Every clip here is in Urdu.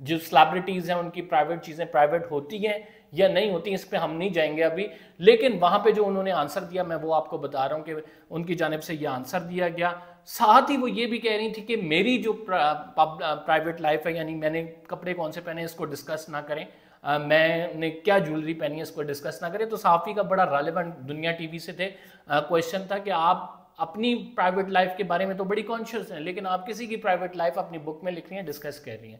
جو سلیبریٹیز ہیں ان کی پرائیویٹ چیزیں پرائیویٹ ہوتی ہیں یا نہیں ہوتی، اس پہ ہم نہیں جائیں گے ابھی. لیکن وہاں پہ جو انہوں نے آنسر دیا میں وہ آپ کو بتا رہا ہوں کہ ان کی جانب سے یہ آنسر دیا گیا. ساتھ ہی وہ یہ بھی کہہ رہی تھی کہ میری جو پرائیویٹ لائف ہے، یعنی میں نے کپڑے کون سے پہنے اس کو ڈسکس نہ کریں، میں نے کیا جولری پہنی ہے اس کو ڈسکس نہ کریں. تو صحافی کا بڑا ریلیونٹ دنیا ٹی وی سے تھے کویشچن تھا کہ آپ اپنی پرائیویٹ لائف کے بارے میں تو بڑی کانشیس ہیں، لیکن آپ کسی کی پرائیویٹ لائف اپنی بک میں لکھ رہی ہیں، ڈسکس کر رہی ہیں.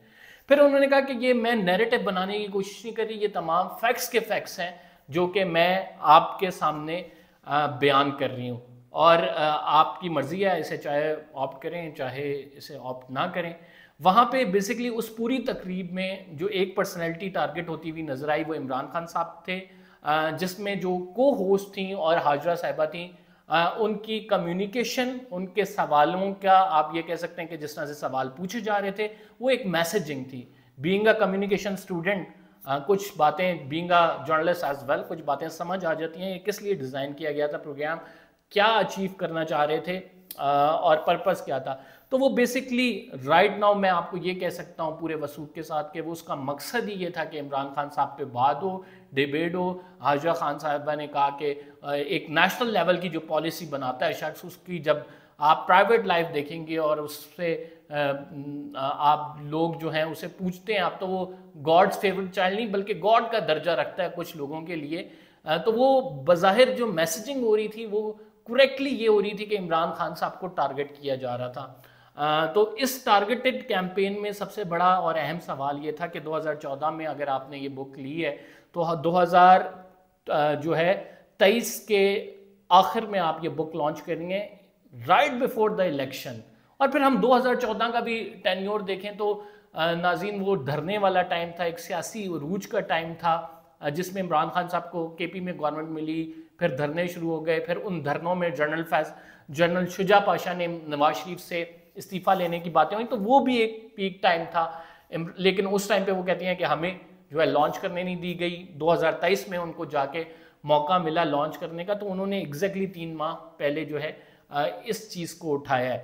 پھر انہوں نے کہا کہ یہ میں نیریٹو بنانے کی کوشش نہیں کر رہی، یہ تمام فیکٹس کے فیکٹس ہیں جو کہ میں آپ کے سامنے بیان کر رہی ہوں، اور آپ کی مرضی ہے اسے چاہے آپٹ کریں چاہے اسے آپٹ نہ کریں. وہاں پہ بیسکلی اس پوری تقریب میں جو ایک پرسنالٹی ٹارگٹ ہوتی ہوئی نظر آئی وہ عمران خان صاحب تھے، جس میں جو کو ہوسٹ تھیں اور حاجرہ صاحبہ تھیں، ان کی کمیونیکیشن، ان کے سوالوں کا آپ یہ کہہ سکتے ہیں کہ جس طرح سے سوال پوچھے جا رہے تھے وہ ایک میسیجنگ تھی. بینگ اے کمیونیکیشن اسٹوڈنٹ کچھ باتیں، being a journalist as well, کچھ باتیں سمجھ آ جاتی ہیں یہ کس لیے ڈیزائن کیا گیا تھا پروگرام، کیا اچیو کرنا چاہ رہے تھے اور پرپس کیا تھا. تو وہ بیسکلی رائٹ ناؤ میں آپ کو یہ کہہ سکتا ہوں پورے وثوق کے ساتھ کہ وہ اس کا مقصد ہی یہ تھا کہ عمران خان صاحب پہ بات ہو، ڈیبیٹ ہو. حاجرہ خان صاحبہ نے کہا کہ ایک نیشنل لیول کی جو پالیسی بناتا ہے شخص، اس کی جب آپ پرائیویٹ لائف دیکھیں گے اور اس سے آپ لوگ جو ہیں اسے پوچھتے ہیں آپ، تو وہ گاڈز فیورٹ چائلڈ نہیں بلکہ گاڈ کا درجہ رکھتا ہے کچھ لوگوں کے لیے. تو وہ بظاہر جو میسیجنگ ہو رہی تھی وہ کریکٹلی یہ ہو رہی تھی کہ عمران خان صاحب کو ٹارگٹ کیا جا رہا تھا. تو اس ٹارگٹڈ کیمپین میں سب سے بڑا اور اہم سوال یہ تھا کہ 2014 میں اگر آپ نے یہ بک لی ہے تو 2023 کے آخر میں آپ یہ بک لانچ کریں گے رائٹ بیفور دا الیکشن. اور پھر ہم 2014 کا بھی ٹینیور دیکھیں تو ناظرین وہ دھرنے والا ٹائم تھا، ایک سیاسی عروج کا ٹائم تھا جس میں عمران خان صاحب کو کے پی میں گورنمنٹ ملی، پھر دھرنے شروع ہو گئے. پھر ان دھرنوں میں جنرل شجاع پاشا نے نواز شریف سے استعفیٰ لینے کی باتیں ہوئی، تو وہ بھی ایک پیک ٹائم تھا. لیکن اس ٹائم پہ وہ کہتی ہیں کہ ہمیں جو ہے لانچ کرنے نہیں دی گئی. 2023 میں ان کو جا کے موقع ملا لانچ کرنے کا، تو انہوں نے ایگزیکٹلی 3 ماہ پہلے جو ہے اس چیز کو اٹھایا ہے.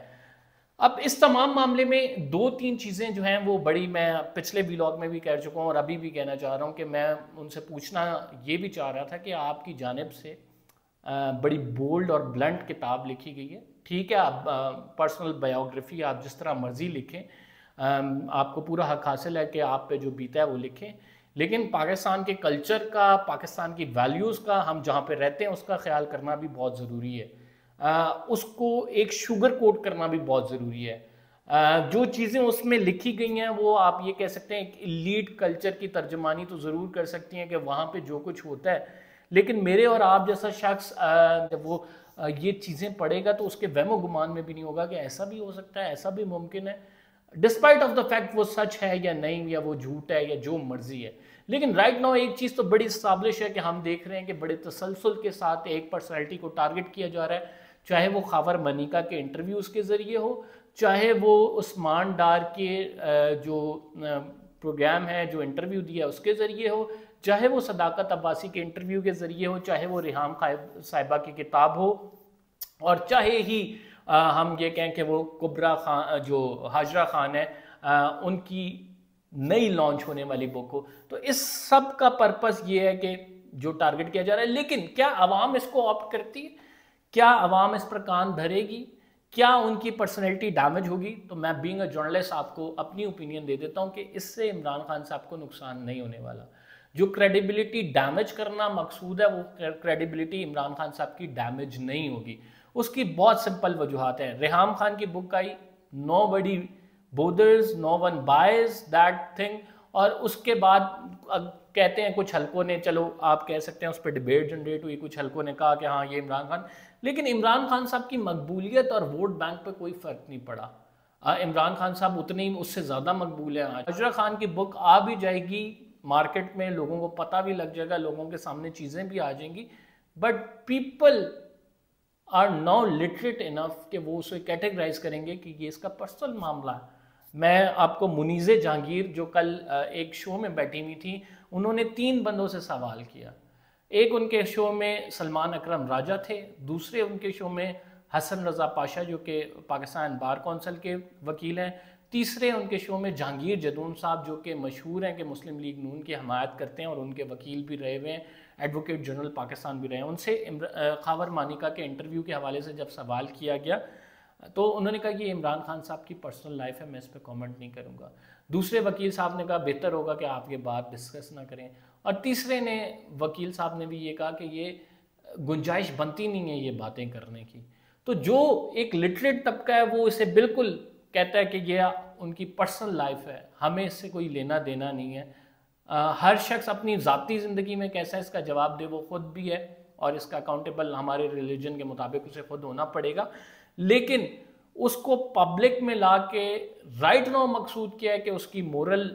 اب اس تمام معاملے میں 2-3 چیزیں جو ہیں وہ بڑی، میں پچھلے ویلاگ میں بھی کہہ چکا ہوں اور ابھی بھی کہنا چاہ رہا ہوں کہ میں ان سے پوچھنا یہ بھی چاہ رہا تھا کہ آپ کی جانب سے بڑی بولڈ اور بلنٹ کتاب لکھی گئی ہے. ٹھیک ہے، آپ پرسنل بایوگرافی آپ جس طرح مرضی لکھیں، آپ کو پورا حق حاصل ہے کہ آپ پہ جو بیتا ہے وہ لکھیں، لیکن پاکستان کے کلچر کا، پاکستان کی ویلیوز کا، ہم جہاں پہ رہتے ہیں اس کا خیال کرنا بھی بہت ضروری ہے. اس کو ایک شوگر کوٹ کرنا بھی بہت ضروری ہے. جو چیزیں اس میں لکھی گئی ہیں وہ آپ یہ کہہ سکتے ہیں ایک ایلیٹ کلچر کی ترجمانی تو ضرور کر سکتی ہیں کہ وہاں پہ جو کچھ ہوتا ہے، لیکن میرے اور آپ جیسا شخص جب وہ یہ چیزیں پڑھے گا تو اس کے وہم و گمان میں بھی نہیں ہوگا کہ ایسا بھی ہو سکتا ہے، ایسا بھی ممکن ہے، ڈسپائٹ آف دا فیکٹ وہ سچ ہے یا نہیں، یا وہ جھوٹ ہے یا جو مرضی ہے. لیکن رائٹ ناؤ ایک چیز تو بڑی اسٹیبلش ہے کہ ہم دیکھ رہے ہیں کہ بڑے تسلسل کے ساتھ ایک پرسنالٹی کو ٹارگٹ کیا جا رہا ہے، چاہے وہ خاور منیکا کے انٹرویوز کے ذریعے ہو، چاہے وہ عثمان ڈار کے جو پروگرام ہے جو انٹرویو دیا اس کے ذریعے ہو، چاہے وہ صداقت عباسی کے انٹرویو کے ذریعے ہو، چاہے وہ ریحام صاحبہ کی کتاب ہو، اور چاہے ہی ہم یہ کہیں کہ وہ کبرا خان جو حاجرہ خان ہے ان کی نئی لانچ ہونے والی بک ہو. تو اس سب کا پرپس یہ ہے کہ جو ٹارگٹ کیا جا رہا ہے، لیکن کیا عوام اس کو آپٹ کرتی ہے؟ کیا عوام اس پر کان دھرے گی؟ کیا ان کی پرسنالٹی ڈیمیج ہوگی؟ تو میں بینگ اے جرنلسٹ آپ کو اپنی اوپینین دے دیتا ہوں کہ اس سے عمران خان صاحب کو نقصان نہیں ہونے والا. جو کریڈیبلٹی ڈیمیج کرنا مقصود ہے وہ کریڈیبلٹی عمران خان صاحب کی ڈیمیج نہیں ہوگی. اس کی بہت سمپل وجوہات ہیں. ریحام خان کی بک آئی، نو بڈی بودرز، نو ون بائز دیٹ تھنگ، اور اس کے بعد کہتے ہیں کچھ حلقوں نے، چلو آپ کہہ سکتے ہیں اس پہ ڈیبیٹ جنریٹ ہوئی، کچھ حلقوں نے کہا کہ ہاں یہ عمران خان، لیکن عمران خان صاحب کی مقبولیت اور ووٹ بینک پہ کوئی فرق نہیں پڑا. عمران خان صاحب اتنے ہی اس سے زیادہ مقبول ہیں. حاجرہ خان کی بک آ بھی جائے گی مارکیٹ میں، لوگوں کو پتہ بھی لگ جائے گا، لوگوں کے سامنے چیزیں بھی آ جائیں گی، but people are now literate enough کہ وہ اسے کیٹیگرائز کریں گے کہ یہ اس کا پرسنل معاملہ ہے. میں آپ کو منیزہ جہانگیر جو کل ایک شو میں بیٹھی ہوئی تھی، انہوں نے 3 بندوں سے سوال کیا. ایک ان کے شو میں سلمان اکرم راجہ تھے، دوسرے ان کے شو میں حسن رضا پاشا جو کہ پاکستان بار کونسل کے وکیل ہیں، تیسرے ان کے شو میں جہانگیر جدون صاحب جو کہ مشہور ہیں کہ مسلم لیگ نون کی حمایت کرتے ہیں اور ان کے وکیل بھی رہے ہوئے ہیں, ایڈوکیٹ جنرل پاکستان بھی رہے ہیں, ان سے خاور مانیکا کے انٹرویو کے حوالے سے جب سوال کیا گیا تو انہوں نے کہا کہ یہ عمران خان صاحب کی پرسنل لائف ہے, میں اس پہ کامنٹ نہیں کروں گا. دوسرے وکیل صاحب نے کہا بہتر ہوگا کہ آپ یہ بات ڈسکس نہ کریں, اور تیسرے نے وکیل صاحب نے بھی یہ کہا کہ یہ گنجائش بنتی نہیں ہے یہ باتیں کرنے کی. تو جو ایک لٹریٹ طبقہ ہے وہ اسے بالکل کہتا ہے کہ یہ ان کی پرسنل لائف ہے, ہمیں اس سے کوئی لینا دینا نہیں ہے. ہر شخص اپنی ذاتی زندگی میں کیسا اس کا جواب دے وہ خود بھی ہے, اور اس کا اکاؤنٹیبل ہمارے ریلیجن کے مطابق اسے خود ہونا پڑے گا. لیکن اس کو پبلک میں لا کے رائٹ ناؤ مقصود کیا ہے کہ اس کی مورل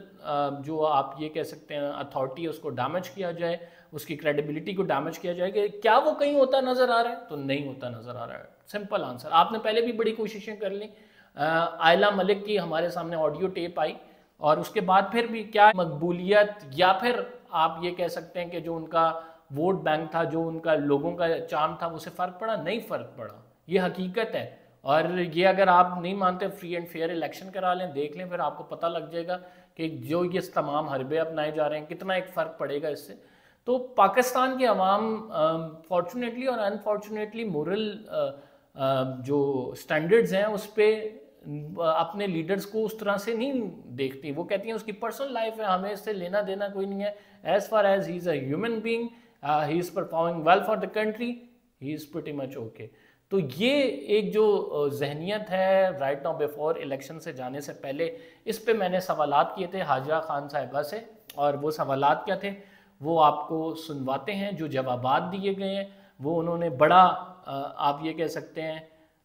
جو آپ یہ کہہ سکتے ہیں اتھارٹی ہے اس کو ڈیمیج کیا جائے, اس کی کریڈیبلٹی کو ڈیمیج کیا جائے. کہ کیا وہ کہیں ہوتا نظر آ رہا ہے؟ تو نہیں ہوتا نظر آ رہا ہے. Simple answer. آپ نے پہلے بھی بڑی کوششیں کر لیں, آئلہ ملک کی ہمارے سامنے آڈیو ٹیپ آئی اور اس کے بعد پھر بھی کیا مقبولیت یا پھر آپ یہ کہہ سکتے ہیں کہ جو ان کا ووٹ بینک تھا, جو ان کا لوگوں کا چارم تھا, اسے فرق پڑا؟ نہیں فرق پڑا. یہ حقیقت ہے. اور یہ اگر آپ نہیں مانتے فری اینڈ فیئر الیکشن کرا لیں, دیکھ لیں, پھر آپ کو پتہ لگ جائے گا کہ جو یہ تمام حربے اپنائے جا رہے ہیں کتنا ایک فرق پڑے گا اس سے. تو پاکستان کے عوام فارچونیٹلی اور انفارچونیٹلی مورل جو سٹینڈرڈز ہیں اس پہ اپنے لیڈرز کو اس طرح سے نہیں دیکھتی. وہ کہتی ہیں اس کی پرسنل لائف ہے, ہمیں اس سے لینا دینا کوئی نہیں ہے. As far as he is a human being, he is performing well for the country, he is pretty much okay. تو یہ ایک جو ذہنیت ہے رائٹ ناؤ بیفور الیکشن سے جانے سے پہلے, اس پہ میں نے سوالات کیے تھے حاجرہ خان صاحبہ سے, اور وہ سوالات کیا تھے وہ آپ کو سنواتے ہیں. جو جوابات دیے گئے ہیں وہ انہوں نے بڑا آپ یہ کہہ سکتے ہیں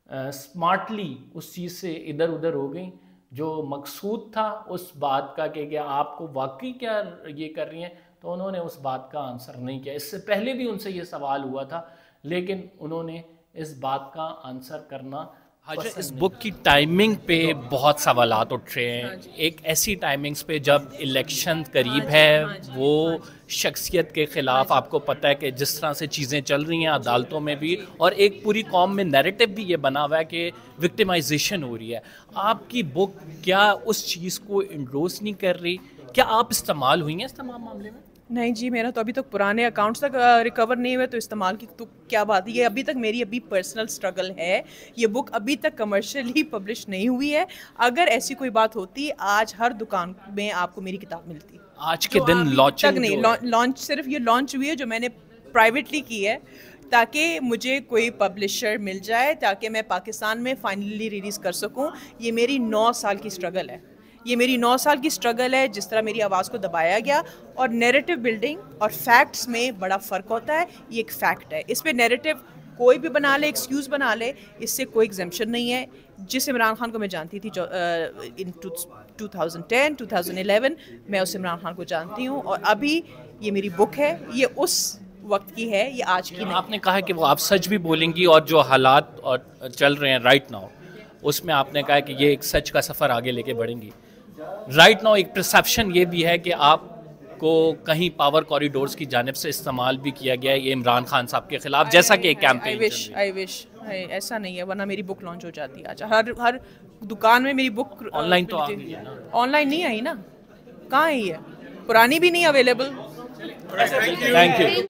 اسمارٹلی اس چیز سے ادھر ادھر ہو گئیں. جو مقصود تھا اس بات کا کہ آپ کو واقعی کیا یہ کر رہی ہیں, تو انہوں نے اس بات کا آنسر نہیں کیا. اس سے پہلے بھی ان سے یہ سوال ہوا تھا لیکن انہوں نے اس بات کا آنسر کرنا. اس بک کی ٹائمنگ پہ بہت سوالات اٹھ رہے ہیں. ایک ایسی ٹائمنگز پہ جب الیکشن قریب ہے, وہ شخصیت کے خلاف آپ کو پتہ ہے کہ جس طرح سے چیزیں چل رہی ہیں عدالتوں میں بھی, اور ایک پوری قوم میں نیریٹو بھی یہ بنا ہوا ہے کہ وکٹمائزیشن ہو رہی ہے. آپ کی بک کیا اس چیز کو انڈورس نہیں کر رہی؟ کیا آپ استعمال ہوئی ہیں اس تمام معاملے میں؟ نہیں جی, میرا تو ابھی تک پرانے اکاؤنٹس تک ریکور نہیں ہوئے, تو استعمال کی تو کیا بات ہے. یہ ابھی تک میری پرسنل سٹرگل ہے. یہ بک ابھی تک کمرشلی پبلش نہیں ہوئی ہے. اگر ایسی کوئی بات ہوتی, آج ہر دکان میں آپ کو میری کتاب ملتی. آج کے دن لانچ صرف یہ لانچ ہوئی ہے جو میں نے پرائیویٹلی کی ہے, تاکہ مجھے کوئی پبلشر مل جائے تاکہ میں پاکستان میں فائنلی ریلیز کر سکوں. یہ میری 9 سال کی سٹرگل ہے. یہ میری 9 سال کی سٹرگل ہے. جس طرح میری آواز کو دبایا گیا, اور نیریٹو بلڈنگ اور فیکٹس میں بڑا فرق ہوتا ہے. یہ ایک فیکٹ ہے, اس پہ نیریٹو کوئی بھی بنا لے, ایکسکیوز بنا لے, اس سے کوئی ایگزمپشن نہیں ہے. جس عمران خان کو میں جانتی تھی ان 2010 2011, میں اس عمران خان کو جانتی ہوں. اور ابھی یہ میری بک ہے, یہ اس وقت کی ہے, یہ آج کی نہیں. آپ نے کہا کہ وہ آپ سچ بھی بولیں گی, اور جو حالات اور چل رہے ہیں رائٹ ناؤ اس میں آپ نے کہا کہ یہ ایک سچ کا سفر آگے لے کے بڑھیں گی. رائٹ ناؤ ایک پرسیپشن یہ بھی ہے کہ آپ کو کہیں پاور کوریڈورز کی جانب سے استعمال بھی کیا گیا ہے یہ عمران خان صاحب کے خلاف, جیسا کہ ایک کیمپین. آئی وش ایسا نہیں ہے, ورنہ میری بک لانچ ہو جاتی. آج ہر دکان میں میری بک آن لائن تو آ گئی ہے نا. آن لائن نہیں آئی نا, کہاں آئی ہے, پرانی بھی نہیں اویلیبل. Thank you.